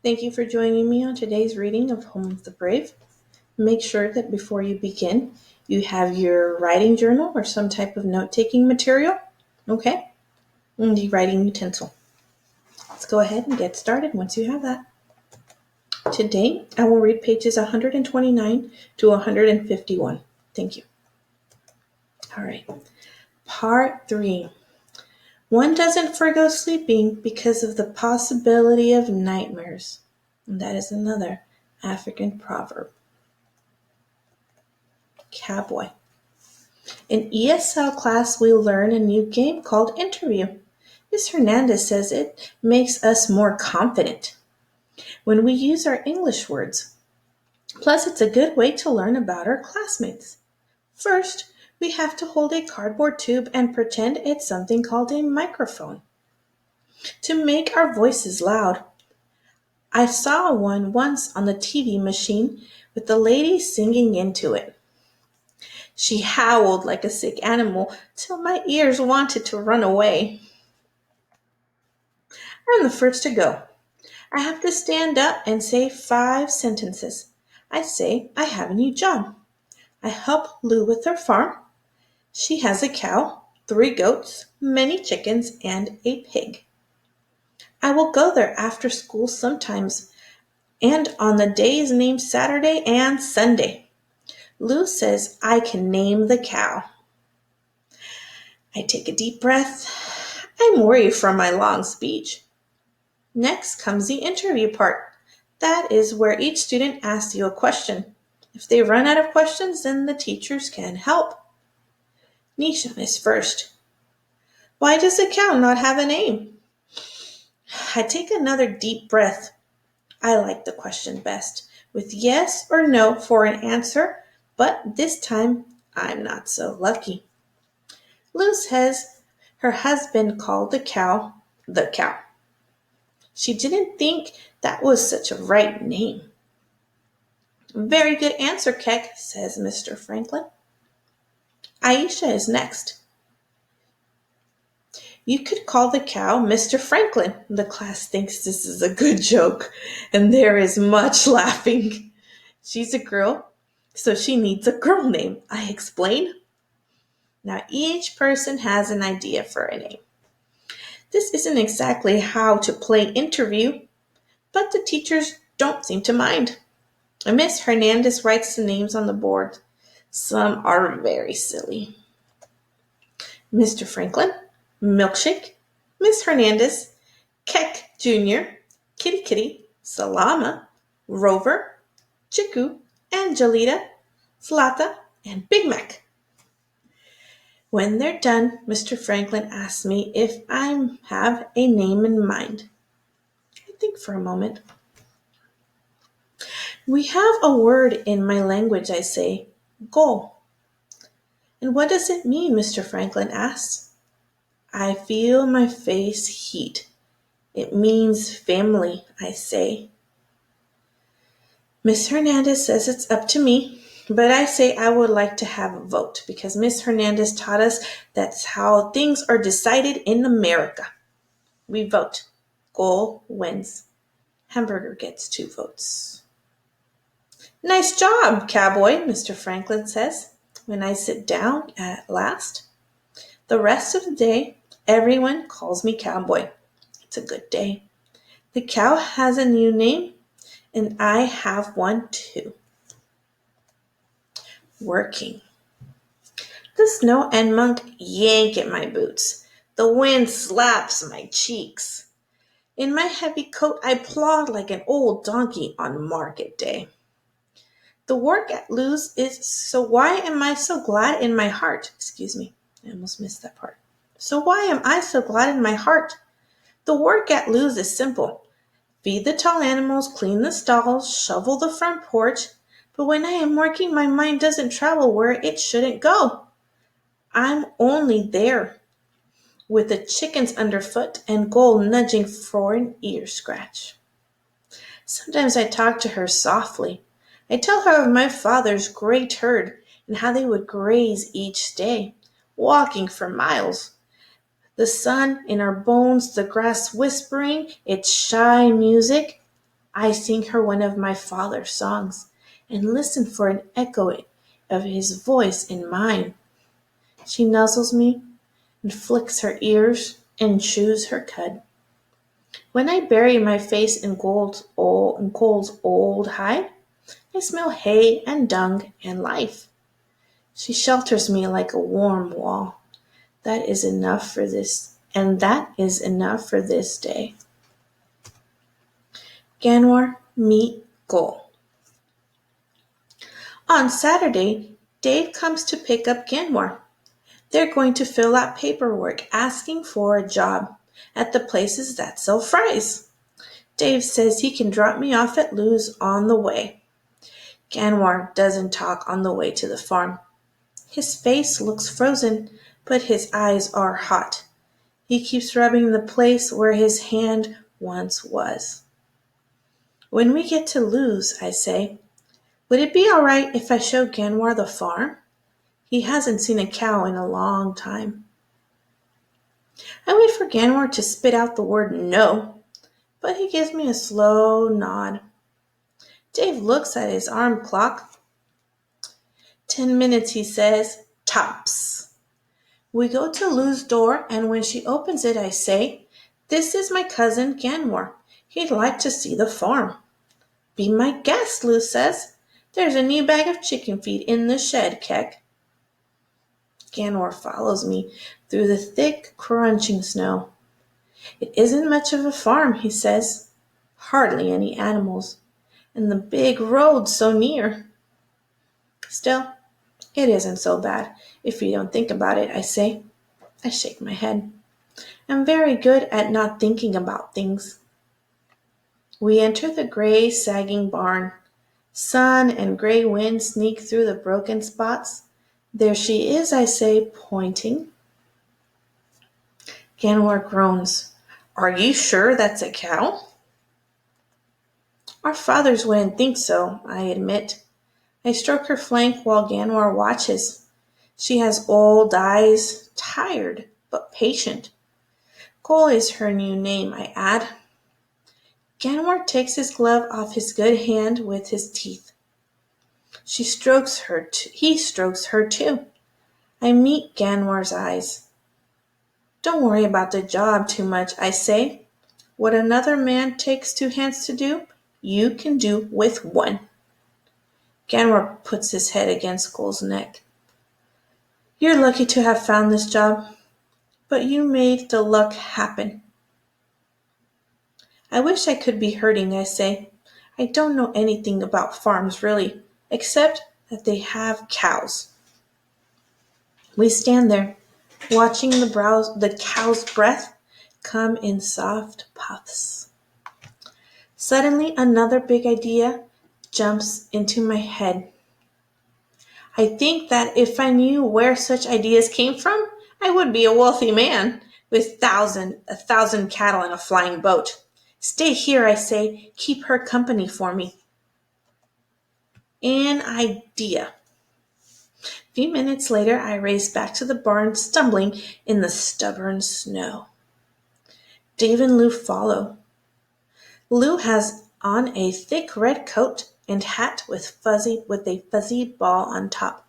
Thank you for joining me on today's reading of Home of the Brave. Make sure that before you begin, you have your writing journal or some type of note-taking material, okay? And the writing utensil. Let's go ahead and get started once you have that. Today, I will read pages 129 to 151. Thank you. All right. Part 3. One doesn't forgo sleeping because of the possibility of nightmares. And that is another African proverb. Cowboy. In ESL class, we learn a new game called Interview. Ms. Hernandez says it makes us more confident when we use our English words. Plus, it's a good way to learn about our classmates. First, we have to hold a cardboard tube and pretend it's something called a microphone to make our voices loud. I saw one once on the TV machine with the lady singing into it. She howled like a sick animal till my ears wanted to run away. I'm the first to go. I have to stand up and say 5 sentences. I say I have a new job. I help Lou with her farm. She has a cow, 3 goats, many chickens, and a pig. I will go there after school sometimes and on the days named Saturday and Sunday. Lou says I can name the cow. I take a deep breath. I'm worried from my long speech. Next comes the interview part. That is where each student asks you a question. If they run out of questions, then the teachers can help. Nisha is first. Why does the cow not have a name? I take another deep breath. I like the question best, with yes or no for an answer, but this time I'm not so lucky. Lou says her husband called the cow the cow. She didn't think that was such a right name. Very good answer, Keck, says Mr. Franklin. Aisha is next. You could call the cow Mr. Franklin. The class thinks this is a good joke, and there is much laughing. She's a girl, so she needs a girl name, I explain. Now each person has an idea for a name. This isn't exactly how to play interview, but the teachers don't seem to mind. Miss Hernandez writes the names on the board. Some are very silly. Mr. Franklin, Milkshake, Miss Hernandez, Keck Jr., Kitty Kitty, Salama, Rover, Chiku, Angelita, Flata, and Big Mac. When they're done, Mr. Franklin asks me if I have a name in mind. I think for a moment. We have a word in my language, I say, go. And what does it mean, Mr. Franklin asks. I feel my face heat. It means family, I say. Miss Hernandez says it's up to me, but I say I would like to have a vote because Miss Hernandez taught us that's how things are decided in America. We vote. Goal wins. Hamburger gets 2 votes. Nice job, cowboy, Mr. Franklin says when I sit down at last. The rest of the day, everyone calls me cowboy. It's a good day. The cow has a new name, and I have one too. Working. The snow and monk yank at my boots. The wind slaps my cheeks. In my heavy coat, I plod like an old donkey on market day. The work at Lou's is so why am I so glad in my heart? Excuse me, I almost missed that part. So why am I so glad in my heart? The work at Lou's is simple. Feed the tall animals, clean the stalls, shovel the front porch. But when I am working, my mind doesn't travel where it shouldn't go. I'm only there with the chickens underfoot and Gold nudging for an ear scratch. Sometimes I talk to her softly. I tell her of my father's great herd and how they would graze each day, walking for miles. The sun in our bones, the grass whispering its shy music. I sing her one of my father's songs and listen for an echo of his voice in mine. She nuzzles me and flicks her ears and chews her cud. When I bury my face in Cole's old hide, I smell hay and dung and life. She shelters me like a warm wall. That is enough for this, and that is enough for this day. Ganwar, meet Cole. On Saturday, Dave comes to pick up Ganwar. They're going to fill out paperwork asking for a job at the places that sell fries. Dave says he can drop me off at Lou's on the way. Ganwar doesn't talk on the way to the farm. His face looks frozen, but his eyes are hot. He keeps rubbing the place where his hand once was. When we get to Lou's, I say, would it be all right if I show Ganwar the farm? He hasn't seen a cow in a long time. I wait for Ganwar to spit out the word no, but he gives me a slow nod. Dave looks at his arm clock. 10 minutes, he says, tops. We go to Lou's door, and when she opens it, I say, this is my cousin Ganwar. He'd like to see the farm. Be my guest, Lou says. There's a new bag of chicken feed in the shed, Keck. Ganwar follows me through the thick, crunching snow. It isn't much of a farm, he says. Hardly any animals. And the big road so near. Still, it isn't so bad if you don't think about it, I say. I shake my head. I'm very good at not thinking about things. We enter the gray, sagging barn. Sun and gray wind sneak through the broken spots. There she is, I say, pointing. Ganwar groans. Are you sure that's a cow? Our fathers wouldn't think so, I admit. I stroke her flank while Ganwar watches. She has old eyes, tired but patient. Cole is her new name, I add. Ganwar takes his glove off his good hand with his teeth. He strokes her too. I meet Ganwar's eyes. Don't worry about the job too much, I say. What another man takes 2 hands to do, you can do with 1. Ganwar puts his head against Cole's neck. You're lucky to have found this job, but you made the luck happen. I wish I could be hurting, I say. I don't know anything about farms, really, except that they have cows. We stand there, watching the cow's breath come in soft puffs. Suddenly, another big idea jumps into my head. I think that if I knew where such ideas came from, I would be a wealthy man with a thousand cattle and a flying boat. Stay here, I say. Keep her company for me. An idea. A few minutes later, I race back to the barn, stumbling in the stubborn snow. Dave and Lou follow. Lou has on a thick red coat and hat with a fuzzy ball on top.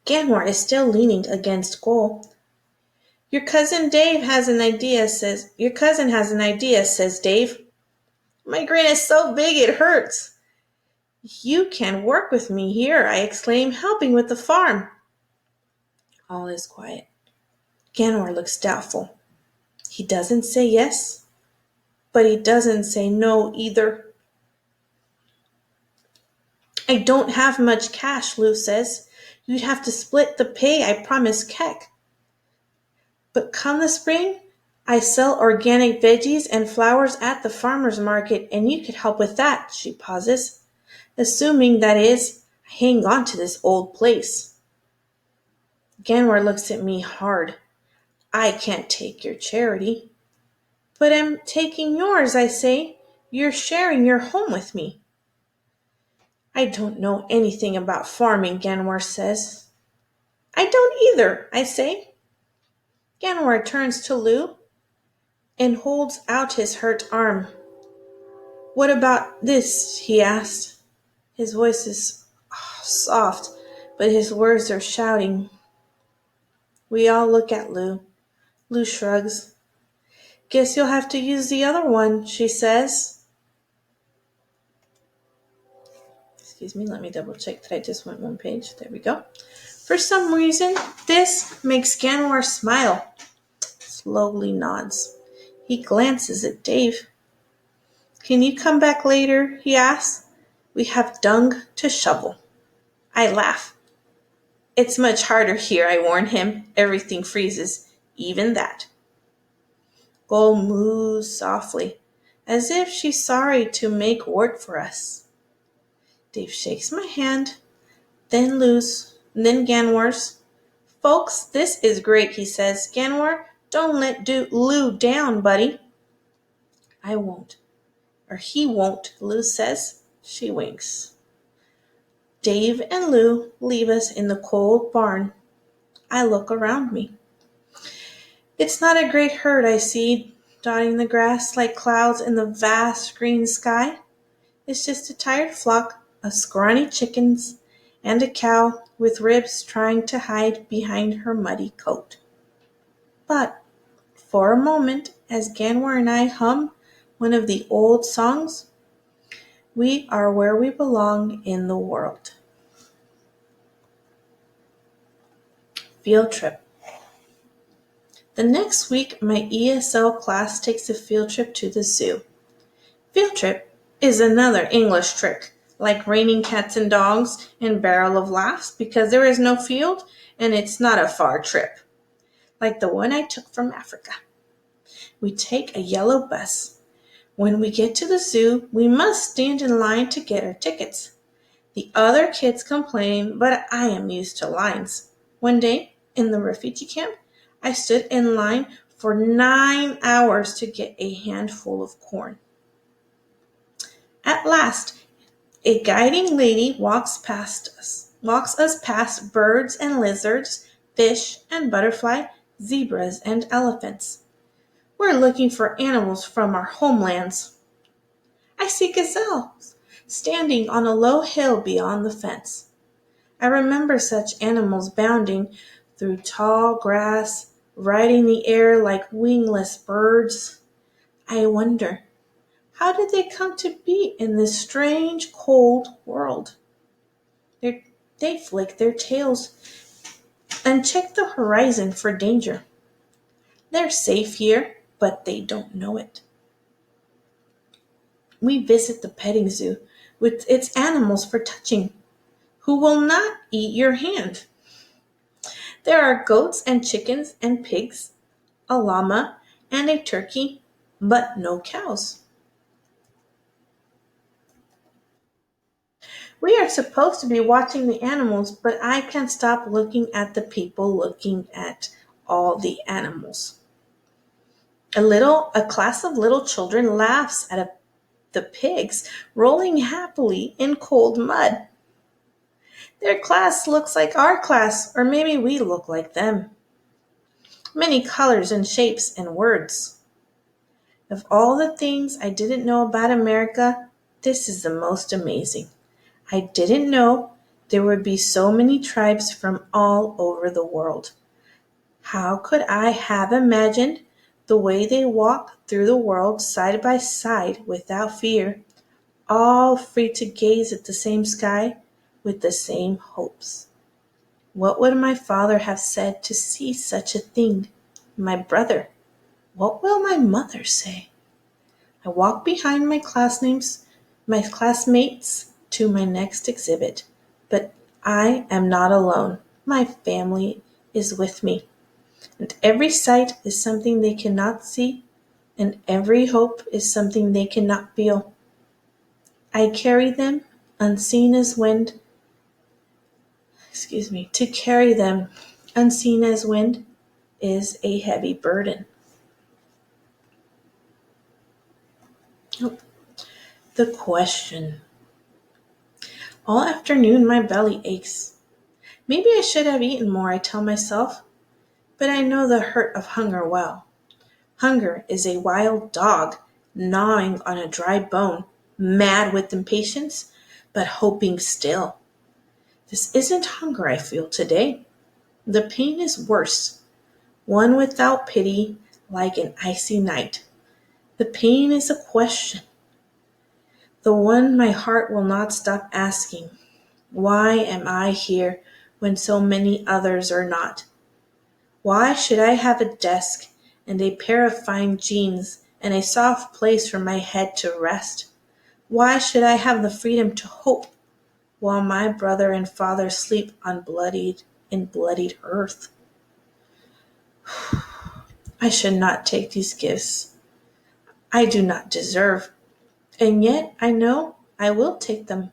Ganwar is still leaning against Cole. Your cousin has an idea, says Dave. My grin is so big it hurts. You can work with me here, I exclaim, helping with the farm. All is quiet. Ganwar looks doubtful. He doesn't say yes, but he doesn't say no either. I don't have much cash, Lou says. You'd have to split the pay I promised Keck. But come the spring, I sell organic veggies and flowers at the farmer's market, and you could help with that, she pauses. Assuming, that is, I hang on to this old place. Ganwar looks at me hard. I can't take your charity. But I'm taking yours, I say. You're sharing your home with me. I don't know anything about farming, Ganwar says. I don't either, I say. Ganwar turns to Lou and holds out his hurt arm. What about this? He asked. His voice is soft, but his words are shouting. We all look at Lou. Lou shrugs. Guess you'll have to use the other one, she says. Excuse me, let me double check that I just went one page. There we go. For some reason, this makes Ganwar smile. Slowly nods. He glances at Dave. Can you come back later? He asks. We have dung to shovel. I laugh. It's much harder here, I warn him. Everything freezes, even that. Gull moos softly, as if she's sorry to make work for us. Dave shakes my hand, then Lou's, then Ganwar's. Folks, this is great, he says. Ganwar, don't let Lou down, buddy. I won't. Or he won't, Lou says. She winks. Dave and Lou leave us in the cold barn. I look around me. It's not a great herd I see, dotting the grass like clouds in the vast green sky. It's just a tired flock of scrawny chickens and a cow with ribs trying to hide behind her muddy coat. But for a moment, as Ganwar and I hum one of the old songs, we are where we belong in the world. Field trip. The next week, my ESL class takes a field trip to the zoo. Field trip is another English trick, like raining cats and dogs and barrel of laughs, because there is no field and it's not a far trip, like the one I took from Africa. We take a yellow bus. When we get to the zoo, we must stand in line to get our tickets. The other kids complain, but I am used to lines. One day, in the refugee camp, I stood in line for 9 hours to get a handful of corn. At last, a guiding lady walks us past birds and lizards, fish and butterfly, zebras and elephants. We're looking for animals from our homelands. I see gazelles standing on a low hill beyond the fence. I remember such animals bounding through tall grass, riding the air like wingless birds. I wonder, how did they come to be in this strange, cold world? They flick their tails and check the horizon for danger. They're safe here, but they don't know it. We visit the petting zoo with its animals for touching, who will not eat your hand. There are goats and chickens and pigs, a llama and a turkey, but no cows. We are supposed to be watching the animals, but I can't stop looking at the people looking at all the animals. A class of little children laughs at the pigs rolling happily in cold mud. Their class looks like our class, or maybe we look like them. Many colors and shapes and words. Of all the things I didn't know about America, this is the most amazing. I didn't know there would be so many tribes from all over the world. How could I have imagined the way they walk through the world side by side without fear, all free to gaze at the same sky with the same hopes? What would my father have said to see such a thing? My brother? What will my mother say? I walk behind my classmates to my next exhibit, but I am not alone. My family is with me, and every sight is something they cannot see, and every hope is something they cannot feel. I carry them unseen as wind. To carry them unseen as wind is a heavy burden. Oh, the question. All afternoon my belly aches. Maybe I should have eaten more, I tell myself, but I know the hurt of hunger well. Hunger is a wild dog gnawing on a dry bone. mad with impatience, but hoping still. This isn't hunger I feel today. The pain is worse, one without pity, like an icy night. The pain is a question, the one my heart will not stop asking. Why am I here when so many others are not? Why should I have a desk and a pair of fine jeans and a soft place for my head to rest? Why should I have the freedom to hope while my brother and father sleep on bloodied earth? I should not take these gifts I do not deserve, and yet I know I will take them.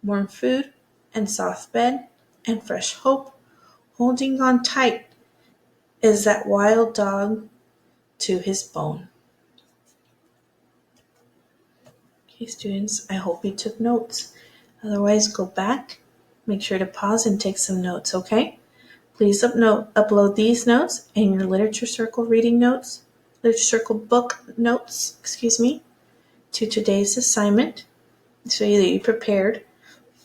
Warm food and soft bed and fresh hope, holding on tight is that wild dog to his bone. Okay, students, I hope you took notes. Otherwise, go back, make sure to pause and take some notes, okay? Please upload these notes and your Literature Circle reading notes, Literature Circle book notes, to today's assignment so that you're prepared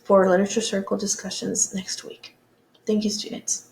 for Literature Circle discussions next week. Thank you, students.